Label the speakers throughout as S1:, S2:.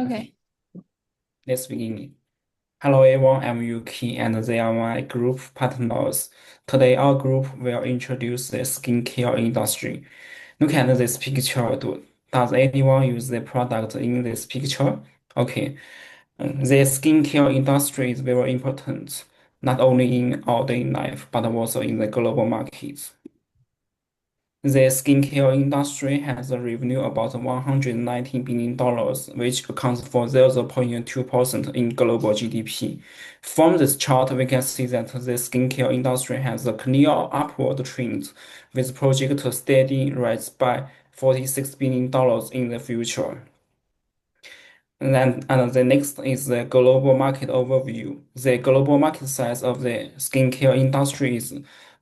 S1: Okay.
S2: Let's begin. Hello everyone, I'm Yuki and they are my group partners. Today our group will introduce the skincare industry. Look at this picture. Does anyone use the product in this picture? Okay. The skincare industry is very important, not only in our daily life, but also in the global markets. The skincare industry has a revenue about $119 billion, which accounts for 0.2% in global GDP. From this chart, we can see that the skincare industry has a clear upward trend, with projected steady rise by $46 billion in the future. And the next is the global market overview. The global market size of the skincare industry is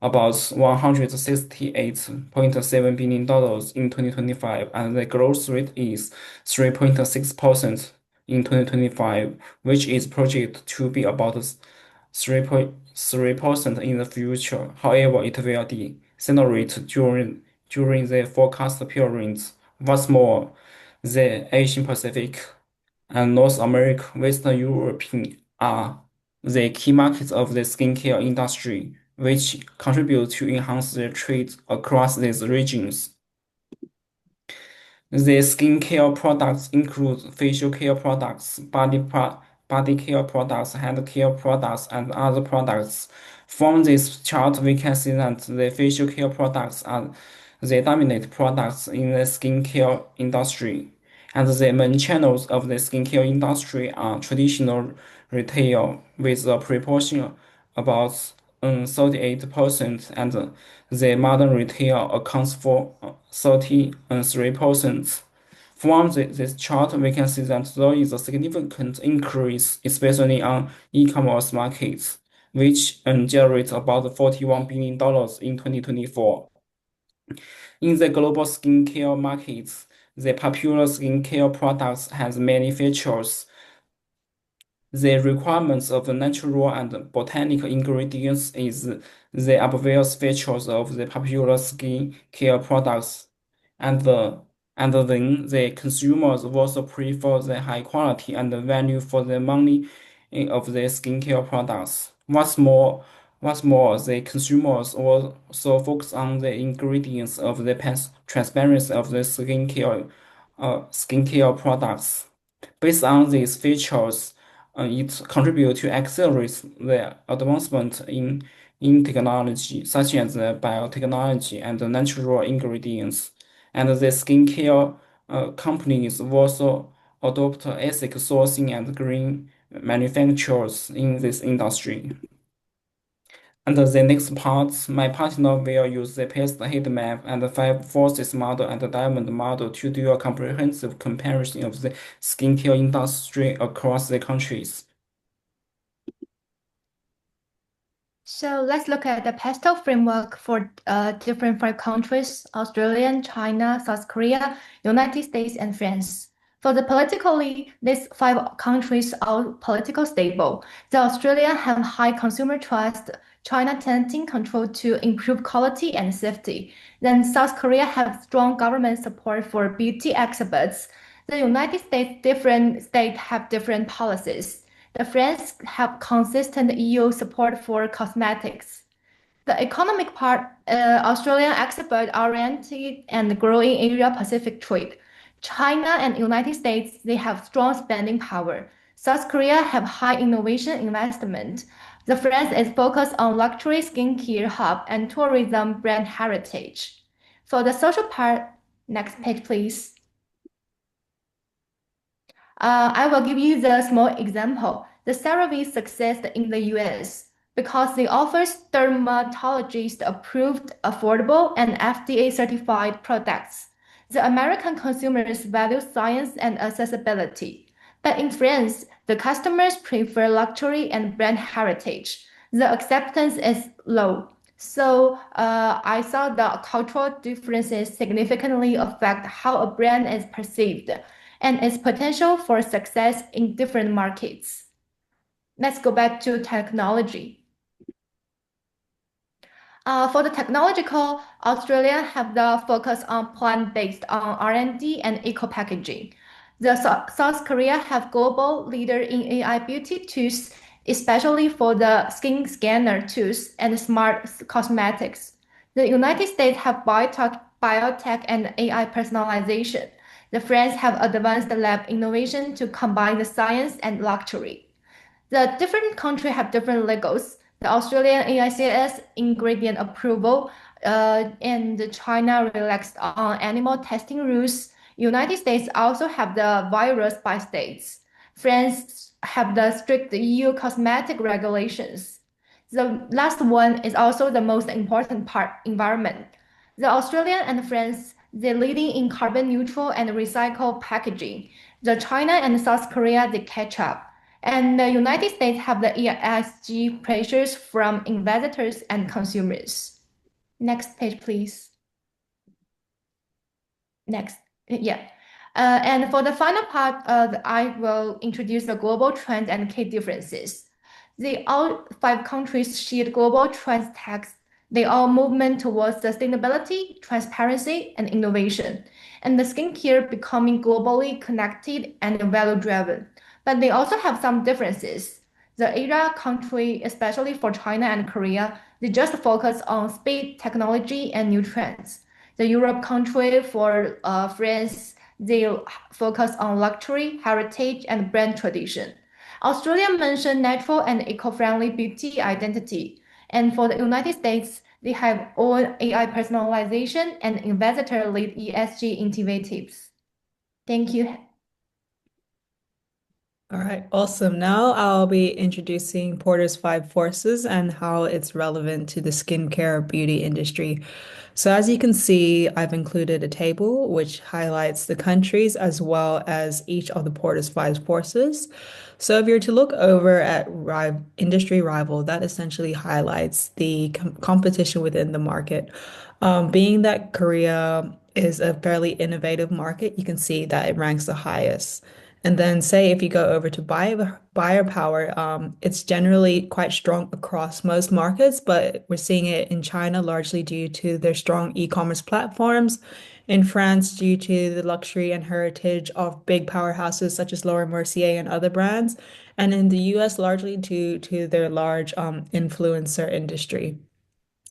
S2: about $168.7 billion in 2025, and the growth rate is 3.6% in 2025, which is projected to be about 3.3% in the future. However, it will decelerate during the forecast periods. What's more, the Asian Pacific and North America, Western Europe are the key markets of the skincare industry, which contribute to enhance the trade across these regions. The skincare products include facial care products, body care products, hand care products, and other products. From this chart, we can see that the facial care products are the dominant products in the skincare industry. And the main channels of the skincare industry are traditional retail with a proportion about 38%, and the modern retail accounts for 33%. From this chart, we can see that there is a significant increase, especially on e-commerce markets, which generate about $41 billion in 2024. In the global skincare markets, the popular skincare products has many features. The requirements of the natural and botanical ingredients is the obvious features of the popular skin care products, and then the consumers also prefer the high quality and the value for the money of the skincare products. What's more, the consumers also focus on the ingredients of the transparency of the skincare products. Based on these features, it contributes to accelerate the advancement in technology, such as the biotechnology and the natural ingredients. And the skincare companies also adopt ethical sourcing and green manufacturers in this industry. And the next part, my partner will use the past heat map and the five forces model and the diamond model to do a comprehensive comparison of the skincare industry across the countries.
S1: So let's look at the PESTEL framework for different five countries: Australia, China, South Korea, United States, and France. For the politically, these five countries are political stable. The Australia have high consumer trust, China tenting control to improve quality and safety. Then South Korea have strong government support for beauty experts. The United States, different states have different policies. The France have consistent EU support for cosmetics. The economic part, Australian export-oriented and growing Asia-Pacific trade. China and United States, they have strong spending power. South Korea have high innovation investment. The France is focused on luxury skincare hub and tourism brand heritage. For the social part, next page, please. I will give you the small example. The CeraVe success in the US because they offers dermatologist approved, affordable, and FDA certified products. The American consumers value science and accessibility. But in France, the customers prefer luxury and brand heritage. The acceptance is low. So I saw the cultural differences significantly affect how a brand is perceived and its potential for success in different markets. Let's go back to technology. For the technological, Australia have the focus on plant-based on R&D and eco-packaging. South Korea have global leader in AI beauty tools, especially for the skin scanner tools and smart cosmetics. The United States have biotech and AI personalization. The France have advanced lab innovation to combine the science and luxury. The different countries have different legals. The Australian AICS ingredient approval, and China relaxed on animal testing rules. United States also have the virus by states. France have the strict EU cosmetic regulations. The last one is also the most important part, environment. The Australian and France, they're leading in carbon neutral and recycled packaging. The China and South Korea, they catch up. And the United States have the ESG pressures from investors and consumers. Next page, please. Next. Yeah. And for the final part, I will introduce the global trends and key differences. All five countries share global trends text. They all movement towards sustainability, transparency, and innovation. And the skincare becoming globally connected and value-driven. But they also have some differences. The Asia country, especially for China and Korea, they just focus on speed, technology, and new trends. The Europe country for France, they focus on luxury, heritage, and brand tradition. Australia mentioned natural and eco-friendly beauty identity. And for the United States, they have all AI personalization and investor-led ESG initiatives. Thank you.
S3: All right, awesome. Now I'll be introducing Porter's Five Forces and how it's relevant to the skincare beauty industry. So as you can see, I've included a table which highlights the countries as well as each of the Porter's Five Forces. So if you're to look over at industry rival, that essentially highlights the competition within the market. Being that Korea is a fairly innovative market, you can see that it ranks the highest. And then say if you go over to buyer power, it's generally quite strong across most markets, but we're seeing it in China largely due to their strong e-commerce platforms, in France due to the luxury and heritage of big powerhouses such as Laura Mercier and other brands, and in the US largely due to their large influencer industry.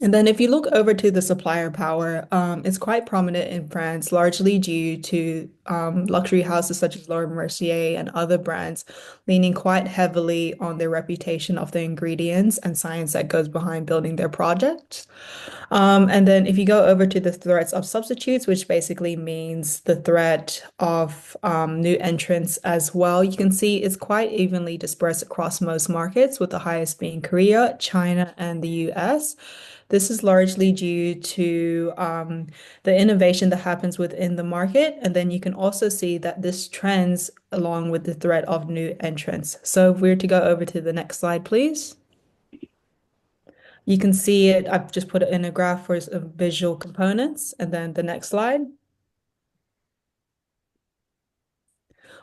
S3: And then if you look over to the supplier power, it's quite prominent in France, largely due to luxury houses such as Laura Mercier and other brands leaning quite heavily on their reputation of the ingredients and science that goes behind building their projects. And then if you go over to the threats of substitutes, which basically means the threat of new entrants as well, you can see it's quite evenly dispersed across most markets, with the highest being Korea, China, and the US. This is largely due to the innovation that happens within the market. And then you can also see that this trends along with the threat of new entrants. So if we were to go over to the next slide, please. You can see it. I've just put it in a graph for visual components. And then the next slide.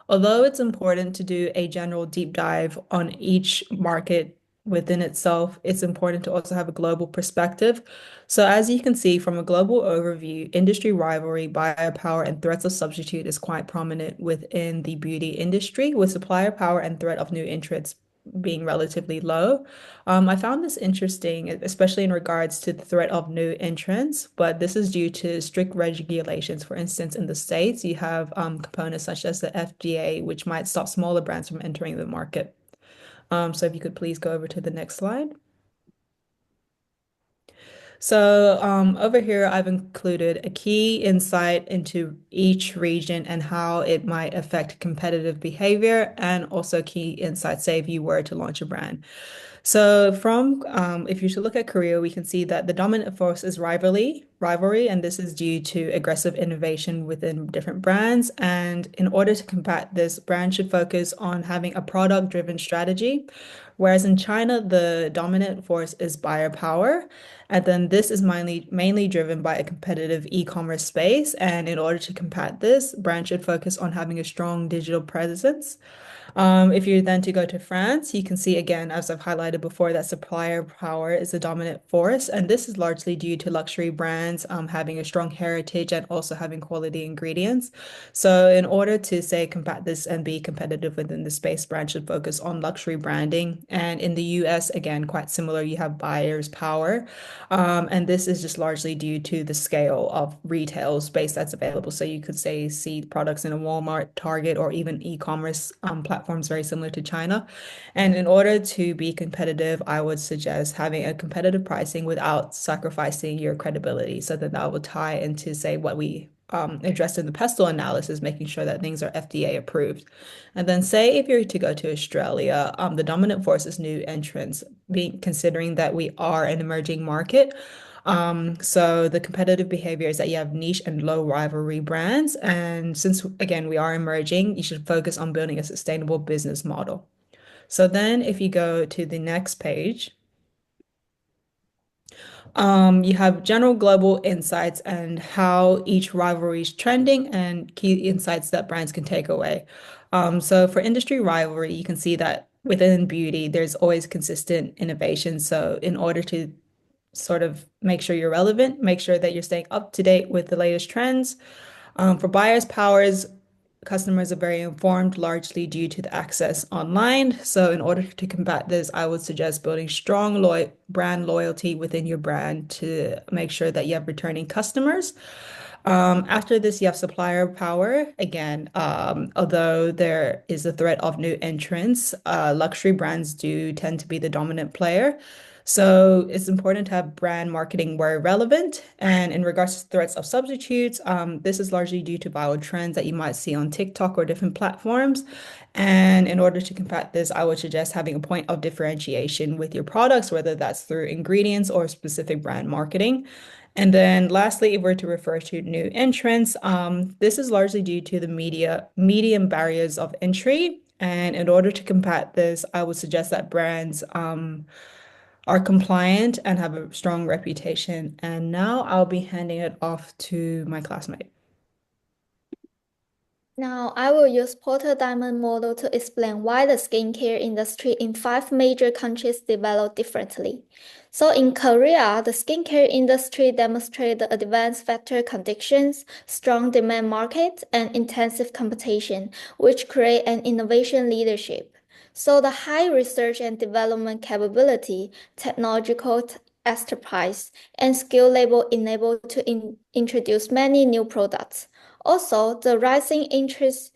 S3: Although it's important to do a general deep dive on each market within itself, it's important to also have a global perspective. So as you can see from a global overview, industry rivalry, buyer power, and threats of substitute is quite prominent within the beauty industry, with supplier power and threat of new entrants being relatively low. I found this interesting, especially in regards to the threat of new entrants, but this is due to strict regulations. For instance, in the States, you have components such as the FDA, which might stop smaller brands from entering the market. So if you could please go over to the next slide. So over here, I've included a key insight into each region and how it might affect competitive behavior, and also key insights, say if you were to launch a brand. So if you should look at Korea, we can see that the dominant force is rivalry, and this is due to aggressive innovation within different brands. And in order to combat this, brands should focus on having a product-driven strategy. Whereas in China, the dominant force is buyer power. And then this is mainly driven by a competitive e-commerce space. And in order to combat this, brands should focus on having a strong digital presence. If you're then to go to France, you can see again, as I've highlighted before, that supplier power is the dominant force. And this is largely due to luxury brands having a strong heritage and also having quality ingredients. So in order to say combat this and be competitive within the space, brands should focus on luxury branding. And in the US, again, quite similar, you have buyers power. And this is just largely due to the scale of retail space that's available. So you could say see products in a Walmart, Target, or even e-commerce platforms very similar to China. And in order to be competitive, I would suggest having a competitive pricing without sacrificing your credibility. So that would tie into, say, what we addressed in the pestle analysis, making sure that things are FDA approved. And then say if you're to go to Australia, the dominant force is new entrants, being considering that we are an emerging market. So the competitive behavior is that you have niche and low rivalry brands. And since, again, we are emerging, you should focus on building a sustainable business model. So then if you go to the next page, you have general global insights and how each rivalry is trending and key insights that brands can take away. So for industry rivalry, you can see that within beauty, there's always consistent innovation. So in order to sort of make sure you're relevant, make sure that you're staying up to date with the latest trends. For buyers' powers, customers are very informed, largely due to the access online. So in order to combat this, I would suggest building strong brand loyalty within your brand to make sure that you have returning customers. After this, you have supplier power. Again, although there is a threat of new entrants, luxury brands do tend to be the dominant player. So it's important to have brand marketing where relevant. And in regards to threats of substitutes, this is largely due to viral trends that you might see on TikTok or different platforms. And in order to combat this, I would suggest having a point of differentiation with your products, whether that's through ingredients or specific brand marketing. And then lastly, if we're to refer to new entrants, this is largely due to the medium barriers of entry. And in order to combat this, I would suggest that brands are compliant and have a strong reputation. And now I'll be handing it off to my classmate.
S4: Now, I will use Porter Diamond model to explain why the skincare industry in 5 major countries developed differently. So in Korea, the skincare industry demonstrated advanced factor conditions, strong demand market, and intensive competition, which create an innovation leadership. So the high research and development capability, technological expertise, and skill level enabled to introduce many new products. Also, the rising interest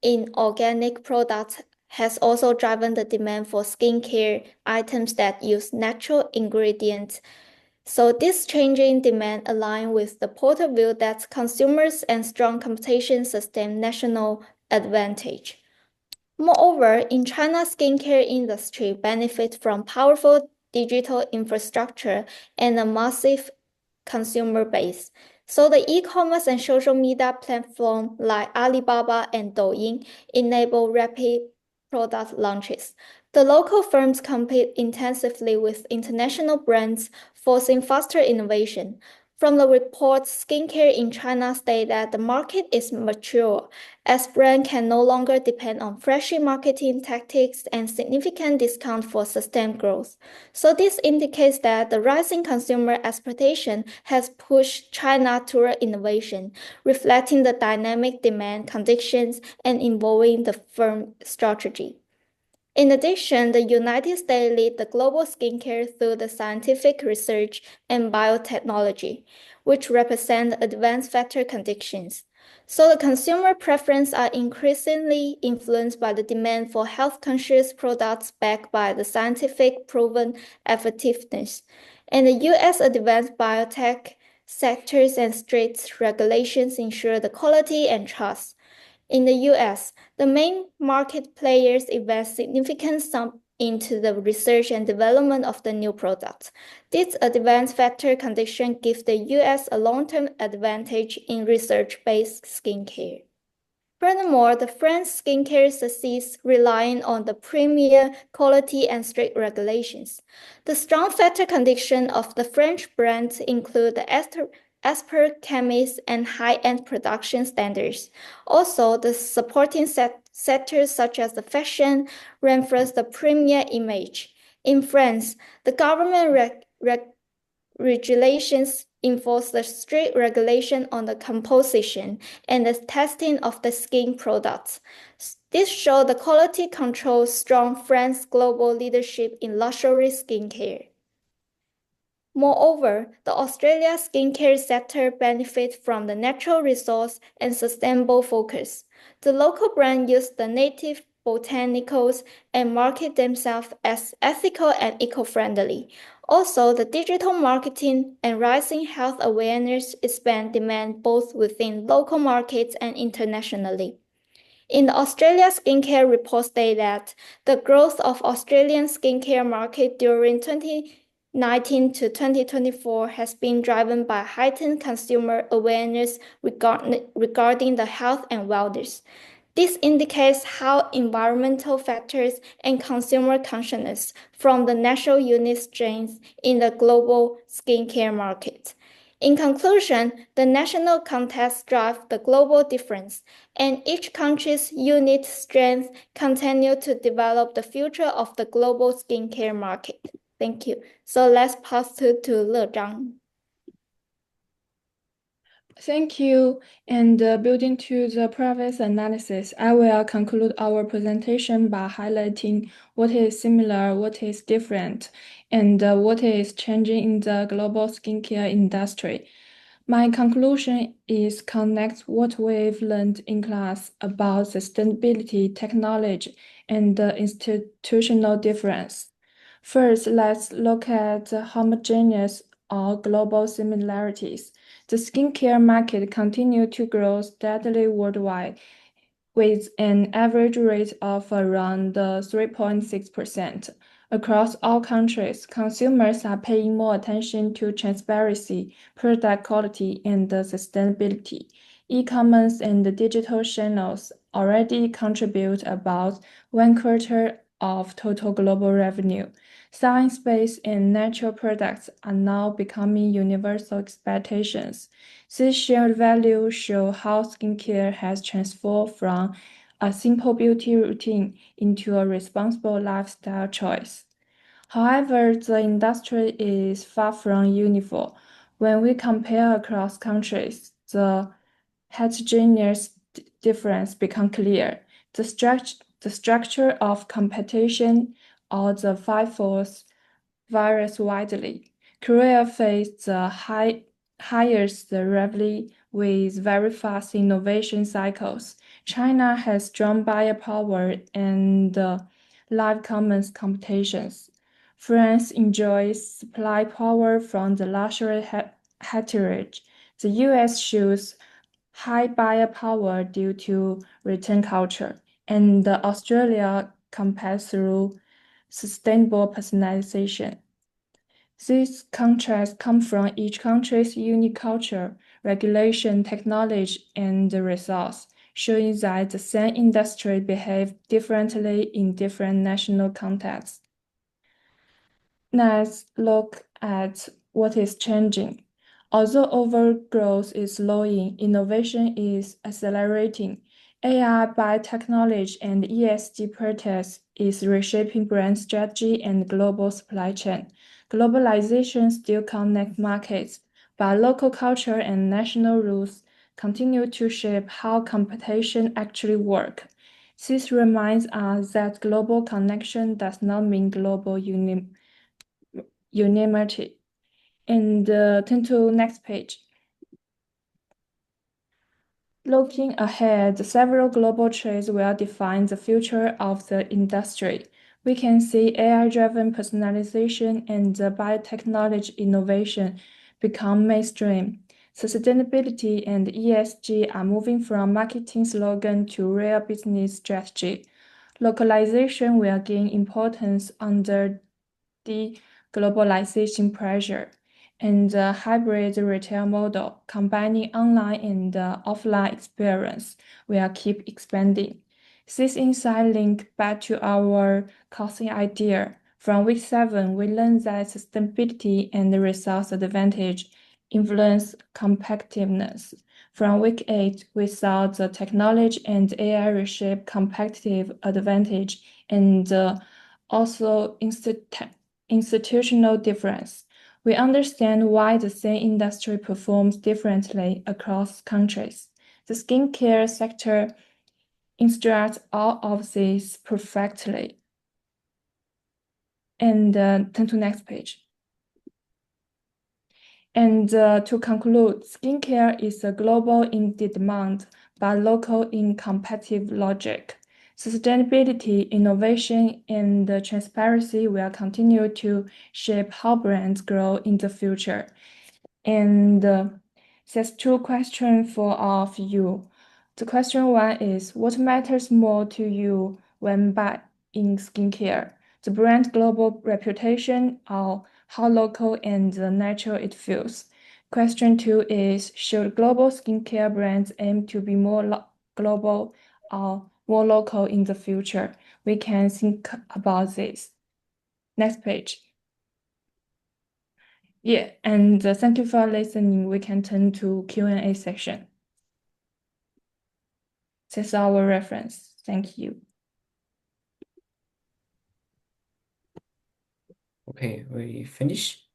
S4: in organic products has also driven the demand for skincare items that use natural ingredients. So this changing demand aligns with the Porter view that consumers and strong competition sustain national advantage. Moreover, in China's skincare industry benefit from powerful digital infrastructure and a massive consumer base. So the e-commerce and social media platform like Alibaba and Douyin enable rapid product launches. The local firms compete intensively with international brands, forcing faster innovation. From the report, skincare in China state that the market is mature, as brands can no longer depend on flashy marketing tactics and significant discount for sustained growth. So this indicates that the rising consumer expectation has pushed China toward innovation, reflecting the dynamic demand conditions and evolving the firm strategy. In addition, the United States lead the global skincare through the scientific research and biotechnology, which represent advanced factor conditions. So the consumer preferences are increasingly influenced by the demand for health-conscious products backed by the scientific proven effectiveness. And the U.S. advanced biotech sectors and strict regulations ensure the quality and trust. In the US, the main market players invest significant sum into the research and development of the new products. This advanced factor condition gives the US a long-term advantage in research-based skincare. Furthermore, the French skincare succeeds relying on the premier quality and strict regulations. The strong factor condition of the French brands include the as per chemists and high-end production standards. Also, the supporting sectors such as the fashion reinforce the premier image. In France, the government regulations enforce the strict regulation on the composition and the testing of the skin products. This shows the quality control strong France's global leadership in luxury skincare. Moreover, the Australia skincare sector benefits from the natural resource and sustainable focus. The local brand use the native botanicals and market themselves as ethical and eco-friendly. Also, the digital marketing and rising health awareness expand demand both within local markets and internationally. In the Australia skincare report stated that the growth of Australian skincare market during 2019 to 2024 has been driven by heightened consumer awareness regarding the health and wellness. This indicates how environmental factors and consumer consciousness from the national unit strength in the global skincare market. In conclusion, the national context drives the global difference, and each country's unique strengths continue to develop the future of the global skincare market. Thank you. So let's pass to Le Zhang.
S5: Thank you. And building to the previous analysis, I will conclude our presentation by highlighting what is similar, what is different, and what is changing in the global skincare industry. My conclusion is connect what we've learned in class about sustainability, technology, and the institutional difference. First, let's look at homogeneous or global similarities. The skincare market continued to grow steadily worldwide, with an average rate of around 3.6%. Across all countries, consumers are paying more attention to transparency, product quality, and sustainability. E-commerce and digital channels already contribute about 1/4 of total global revenue. Science-based and natural products are now becoming universal expectations. These shared values show how skincare has transformed from a simple beauty routine into a responsible lifestyle choice. However, the industry is far from uniform. When we compare across countries, the heterogeneous difference becomes clear. The structure of competition or the five forces varies widely. Korea faced the highest revenue with very fast innovation cycles. China has strong buyer power and live commerce competitions. France enjoys supply power from the luxury heritage. The US shows high buyer power due to return culture, and Australia competes through sustainable personalization. These contrasts come from each country's unique culture, regulation, technology, and resource, showing that the same industry behaves differently in different national contexts. Let's look at what is changing. Although overgrowth is slowing, innovation is accelerating. AI, biotechnology, and ESG practice is reshaping brand strategy and global supply chain. Globalization still connects markets, but local culture and national rules continue to shape how competition actually works. This reminds us that global connection does not mean global unanimity. And turn to next page. Looking ahead, several global trends will define the future of the industry. We can see AI-driven personalization and biotechnology innovation become mainstream. Sustainability and ESG are moving from marketing slogan to real business strategy. Localization will gain importance under the globalization pressure, and the hybrid retail model, combining online and offline experience, will keep expanding. This insight link back to our costing idea. From week 7, we learned that sustainability and resource advantage influence competitiveness. From week 8, we saw the technology and AI reshape competitive advantage and also institutional difference. We understand why the same industry performs differently across countries. The skincare sector illustrates all of this perfectly. And turn to next page. And to conclude, skincare is a global in demand, but local in competitive logic. Sustainability, innovation, and transparency will continue to shape how brands grow in the future. And there's two questions for all of you. The question one is, what matters more to you when buying skincare? The brand global reputation or how local and natural it feels? Question two is, should global skincare brands aim to be more global or more local in the future? We can think about this. Next page. Yeah, and thank you for listening. We can turn to Q&A section. This is our reference. Thank you.
S2: Okay, we finish.